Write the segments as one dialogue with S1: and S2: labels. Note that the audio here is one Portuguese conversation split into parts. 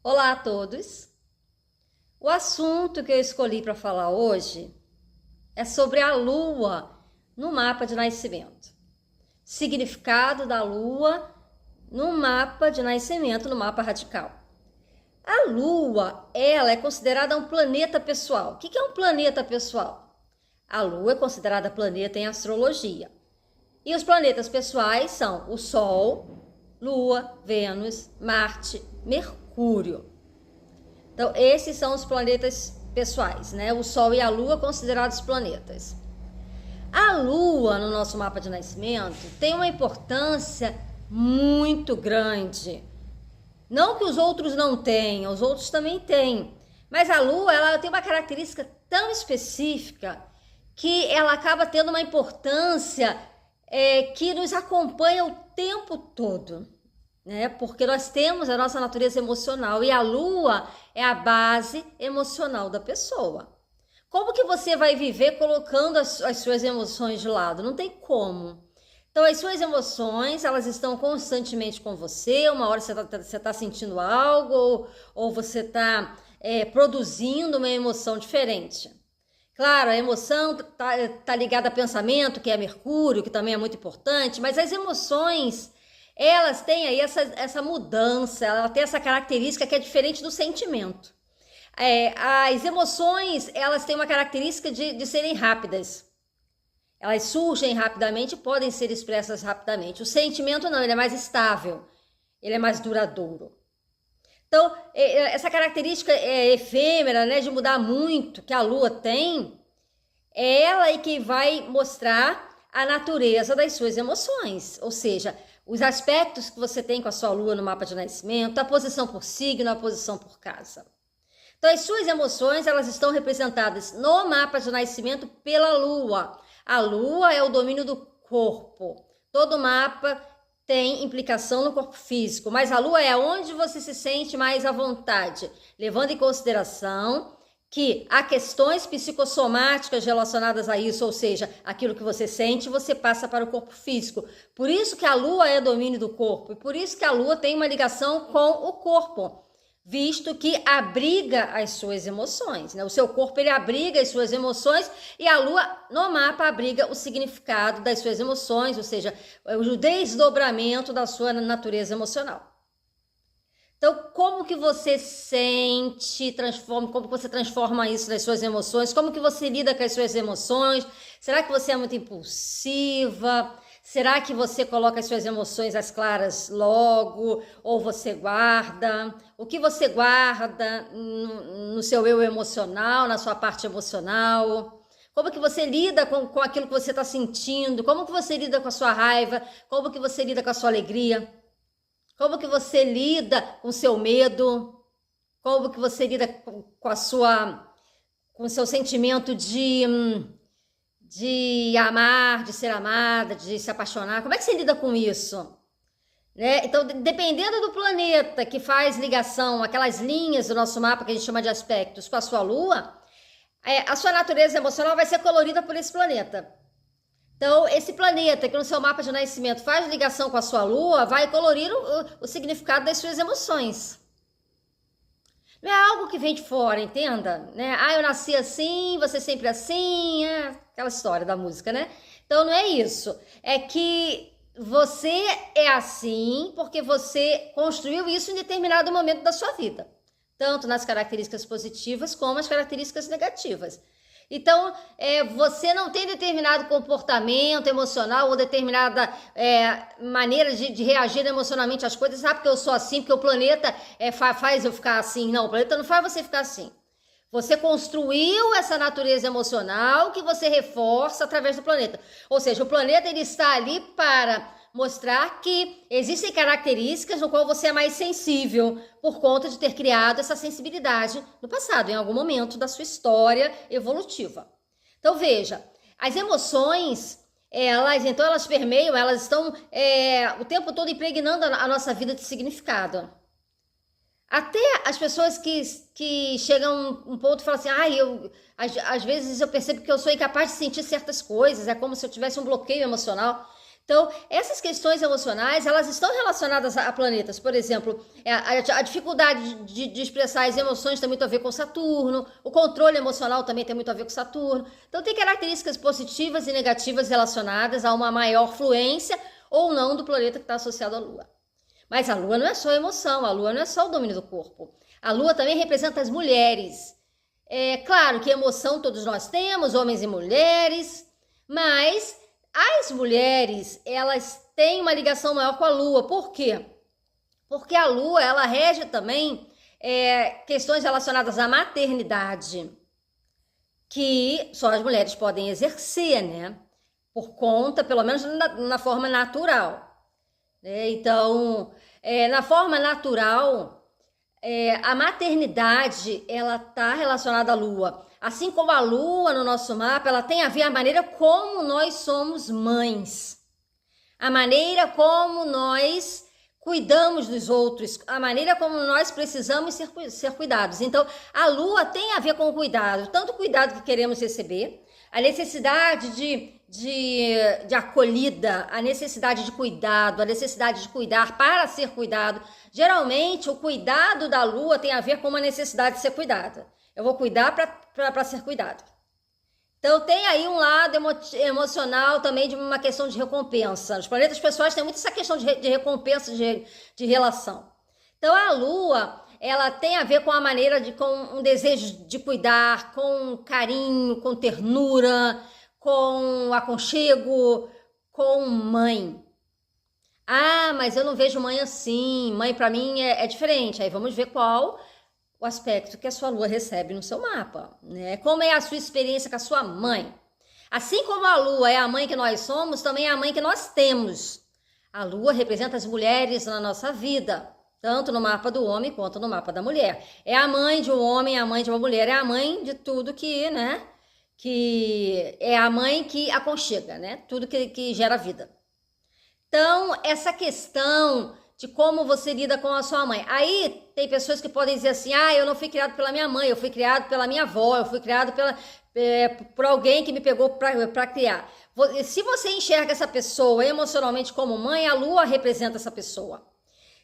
S1: Olá a todos! O assunto que eu escolhi para falar hoje é sobre a Lua no mapa de nascimento. Significado da Lua no mapa de nascimento, no mapa radical. A Lua, ela é considerada um planeta pessoal. O que é um planeta pessoal? A Lua é considerada planeta em astrologia. E os planetas pessoais são o Sol, Lua, Vênus, Marte, Mercúrio. Então, esses são os planetas pessoais, né? O Sol e a Lua considerados planetas. A Lua, no nosso mapa de nascimento, tem uma importância muito grande. Não que os outros não tenham, os outros também têm. Mas a Lua, ela tem uma característica tão específica que ela acaba tendo uma importância que nos acompanha o tempo todo, né? Porque nós temos a nossa natureza emocional e a Lua é a base emocional da pessoa. Como que você vai viver colocando as suas emoções de lado? Não tem como. Então, as suas emoções, elas estão constantemente com você. Uma hora você tá sentindo algo ou você está produzindo uma emoção diferente. Claro, a emoção tá ligada a pensamento, que é Mercúrio, que também é muito importante, mas as emoções, elas têm aí essa mudança, ela tem essa característica que é diferente do sentimento. As emoções, elas têm uma característica de serem rápidas. Elas surgem rapidamente e podem ser expressas rapidamente. O sentimento não, ele é mais estável, ele é mais duradouro. Então, essa característica efêmera, né, de mudar muito, que a Lua tem, é ela aí que vai mostrar a natureza das suas emoções. Ou seja, os aspectos que você tem com a sua Lua no mapa de nascimento, a posição por signo, a posição por casa. Então, as suas emoções, elas estão representadas no mapa de nascimento pela Lua. A Lua é o domínio do corpo. Todo mapa tem implicação no corpo físico, mas a Lua é onde você se sente mais à vontade, levando em consideração que há questões psicossomáticas relacionadas a isso, ou seja, aquilo que você sente, você passa para o corpo físico. Por isso que a Lua é domínio do corpo, e por isso que a Lua tem uma ligação com o corpo, visto que abriga as suas emoções, né? O seu corpo, ele abriga as suas emoções e a Lua, no mapa, abriga o significado das suas emoções, ou seja, o desdobramento da sua natureza emocional. Então, como que você sente, como que você transforma isso nas suas emoções? Como que você lida com as suas emoções? Será que você é muito impulsiva? Será que você coloca as suas emoções às claras logo? Ou você guarda? O que você guarda no seu eu emocional, na sua parte emocional? Como que você lida com aquilo que você está sentindo? Como que você lida com a sua raiva? Como que você lida com a sua alegria? Como que você lida com o seu medo? Como que você lida com o seu sentimento de amar, de ser amada, de se apaixonar? Como é que você lida com isso? Né? Então, dependendo do planeta que faz ligação, aquelas linhas do nosso mapa que a gente chama de aspectos com a sua Lua, a sua natureza emocional vai ser colorida por esse planeta. Então, esse planeta que no seu mapa de nascimento faz ligação com a sua Lua, vai colorir o significado das suas emoções. Não é algo que vem de fora, entenda? Né? Eu nasci assim, você sempre assim, aquela história da música, né? Então, não é isso. É que você é assim porque você construiu isso em determinado momento da sua vida. Tanto nas características positivas como as características negativas. Então, você não tem determinado comportamento emocional ou determinada maneira de reagir emocionalmente às coisas, porque eu sou assim, porque o planeta faz eu ficar assim. Não, o planeta não faz você ficar assim. Você construiu essa natureza emocional que você reforça através do planeta. Ou seja, o planeta ele está ali para mostrar que existem características no qual você é mais sensível por conta de ter criado essa sensibilidade no passado, em algum momento da sua história evolutiva. Então veja, as emoções, elas permeiam, elas estão o tempo todo impregnando a nossa vida de significado. Até as pessoas que chegam a um ponto e falam assim, às vezes eu percebo que eu sou incapaz de sentir certas coisas, é como se eu tivesse um bloqueio emocional. Então, essas questões emocionais, elas estão relacionadas a planetas. Por exemplo, a dificuldade de expressar as emoções tem muito a ver com Saturno, o controle emocional também tem muito a ver com Saturno. Então, tem características positivas e negativas relacionadas a uma maior fluência ou não do planeta que está associado à Lua. Mas a Lua não é só emoção, a Lua não é só o domínio do corpo. A Lua também representa as mulheres. É claro que emoção todos nós temos, homens e mulheres, mas as mulheres, elas têm uma ligação maior com a Lua. Por quê? Porque a Lua, ela rege também questões relacionadas à maternidade, que só as mulheres podem exercer, né? Por conta, pelo menos na forma natural. Então, na forma natural, a maternidade, ela está relacionada à Lua. Assim como a Lua no nosso mapa, ela tem a ver a maneira como nós somos mães. A maneira como nós cuidamos dos outros, a maneira como nós precisamos ser cuidados. Então, a Lua tem a ver com o cuidado, tanto o cuidado que queremos receber, a necessidade de acolhida, a necessidade de cuidado, a necessidade de cuidar para ser cuidado. Geralmente, o cuidado da Lua tem a ver com uma necessidade de ser cuidada. Eu vou cuidar para ser cuidado. Então, tem aí um lado emocional também de uma questão de recompensa. Os planetas pessoais têm muito essa questão de recompensa, de relação. Então, a Lua, ela tem a ver com a maneira com um desejo de cuidar, com carinho, com ternura, com aconchego, com mãe. Ah, mas eu não vejo mãe assim. Mãe, para mim, é diferente. Aí vamos ver qual o aspecto que a sua Lua recebe no seu mapa, né? Como é a sua experiência com a sua mãe. Assim como a Lua é a mãe que nós somos, também é a mãe que nós temos. A Lua representa as mulheres na nossa vida, tanto no mapa do homem quanto no mapa da mulher. É a mãe de um homem, é a mãe de uma mulher, é a mãe de tudo que, né? Que é a mãe que aconchega, né? Tudo que gera vida. Então, essa questão de como você lida com a sua mãe. Aí tem pessoas que podem dizer assim, eu não fui criado pela minha mãe, eu fui criado pela minha avó, eu fui criado por alguém que me pegou para criar. Se você enxerga essa pessoa emocionalmente como mãe, a Lua representa essa pessoa.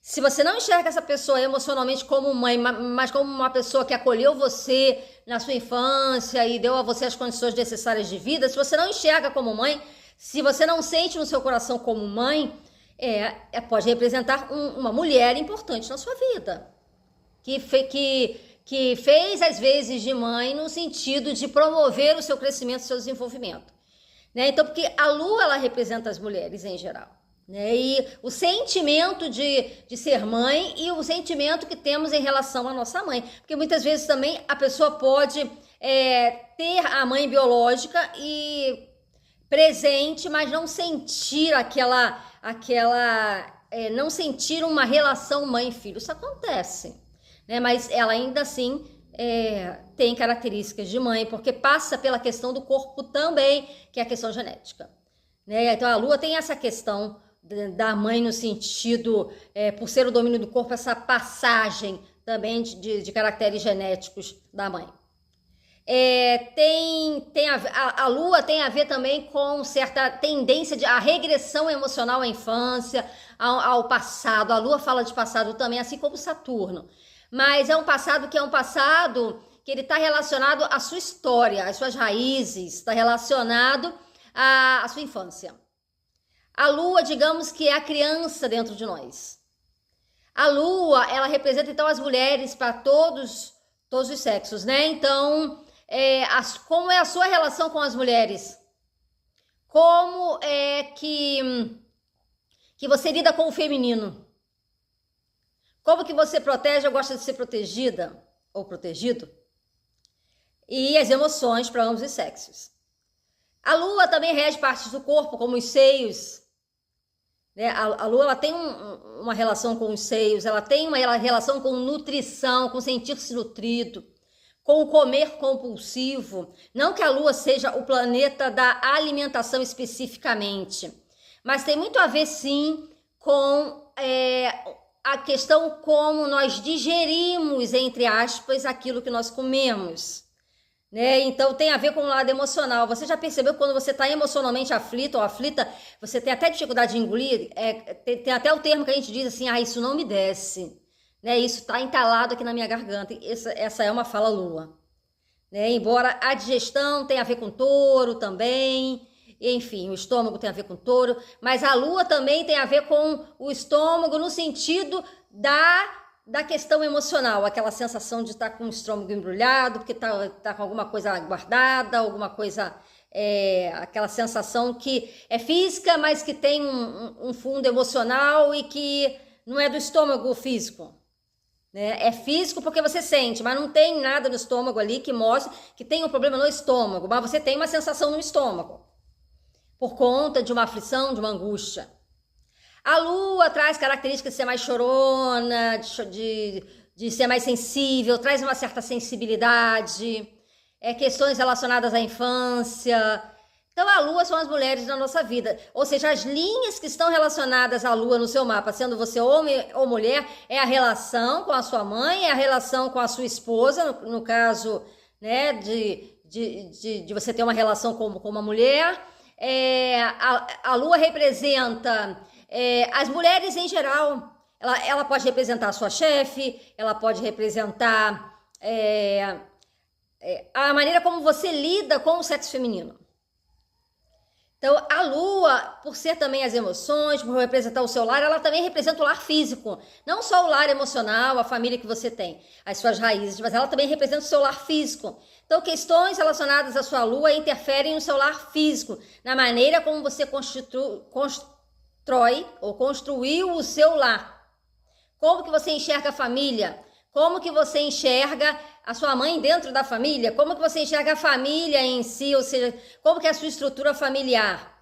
S1: Se você não enxerga essa pessoa emocionalmente como mãe, mas como uma pessoa que acolheu você na sua infância e deu a você as condições necessárias de vida, se você não enxerga como mãe, se você não sente no seu coração como mãe, pode representar uma mulher importante na sua vida, que fez às vezes de mãe no sentido de promover o seu crescimento, o seu desenvolvimento, né? Então, porque a Lua, ela representa as mulheres em geral, né? E o sentimento de ser mãe e o sentimento que temos em relação à nossa mãe, porque muitas vezes também a pessoa pode ter a mãe biológica e presente, mas não sentir não sentir uma relação mãe-filho. Isso acontece, né? Mas ela ainda assim tem características de mãe, porque passa pela questão do corpo também, que é a questão genética, né? Então a Lua tem essa questão da mãe no sentido, por ser o domínio do corpo, essa passagem também de caracteres genéticos da mãe. A Lua tem a ver também com certa tendência a regressão emocional à infância, ao passado. A Lua fala de passado também, assim como Saturno. Mas é um passado que ele está relacionado à sua história, às suas raízes, está relacionado à sua infância. A Lua, digamos que é a criança dentro de nós. A Lua, ela representa então as mulheres para todos os sexos, né? Então, como é a sua relação com as mulheres? Como é que você lida com o feminino? Como que você protege ou gosta de ser protegida ou protegido? E as emoções para ambos os sexos. A Lua também rege partes do corpo, como os seios, né? A Lua, ela tem uma relação com os seios, ela tem uma relação com nutrição, com sentir-se nutrido, com o comer compulsivo. Não que a Lua seja o planeta da alimentação especificamente, mas tem muito a ver sim com a questão como nós digerimos, entre aspas, aquilo que nós comemos, né? Então tem a ver com o lado emocional. Você já percebeu que quando você está emocionalmente aflito ou aflita, você tem até dificuldade de engolir? Tem até o termo que a gente diz assim, isso não me desce, né? Isso está entalado aqui na minha garganta. Essa é uma fala lua, né? Embora a digestão tenha a ver com touro também, enfim, o estômago tem a ver com touro, mas a lua também tem a ver com o estômago no sentido da questão emocional, aquela sensação de estar com o estômago embrulhado, porque tá com alguma coisa guardada, alguma coisa, aquela sensação que é física, mas que tem um fundo emocional e que não é do estômago físico, né? É físico porque você sente, mas não tem nada no estômago ali que mostre que tem um problema no estômago, mas você tem uma sensação no estômago, por conta de uma aflição, de uma angústia. A lua traz características de ser mais chorona, de ser mais sensível, traz uma certa sensibilidade, questões relacionadas à infância. Então a lua são as mulheres na nossa vida, ou seja, as linhas que estão relacionadas à lua no seu mapa, sendo você homem ou mulher, é a relação com a sua mãe, é a relação com a sua esposa, no caso, né, de você ter uma relação com uma mulher. A lua representa as mulheres em geral. Ela pode representar a sua chefe, ela pode representar a maneira como você lida com o sexo feminino. Então, a lua, por ser também as emoções, por representar o seu lar, ela também representa o lar físico. Não só o lar emocional, a família que você tem, as suas raízes, mas ela também representa o seu lar físico. Então, questões relacionadas à sua lua interferem no seu lar físico, na maneira como você constrói ou construiu o seu lar. Como que você enxerga a família? Como que você enxerga a sua mãe dentro da família? Como que você enxerga a família em si? Ou seja, como que é a sua estrutura familiar?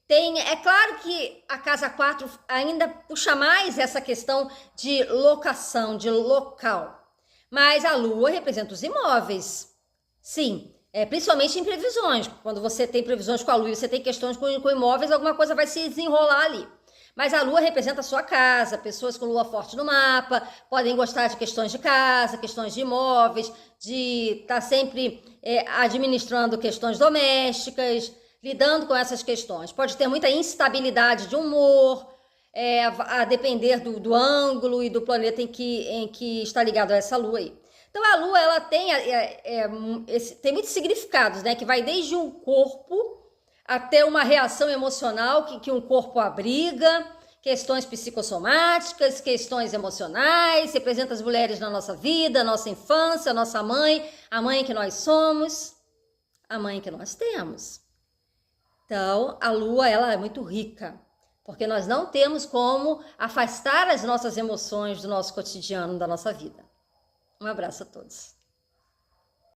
S1: É claro que a casa 4 ainda puxa mais essa questão de locação, de local. Mas a lua representa os imóveis. Sim, principalmente em previsões. Quando você tem previsões com a lua e você tem questões com imóveis, alguma coisa vai se desenrolar ali. Mas a lua representa a sua casa, pessoas com lua forte no mapa podem gostar de questões de casa, questões de imóveis, de estar sempre administrando questões domésticas, lidando com essas questões. Pode ter muita instabilidade de humor, a depender do ângulo e do planeta em que está ligado a essa lua aí. Então a lua ela tem muitos significados, né? Que vai desde um corpo até uma reação emocional que um corpo abriga, questões psicossomáticas, questões emocionais, representa as mulheres na nossa vida, nossa infância, nossa mãe, a mãe que nós somos, a mãe que nós temos. Então, a lua ela é muito rica, porque nós não temos como afastar as nossas emoções do nosso cotidiano, da nossa vida. Um abraço a todos.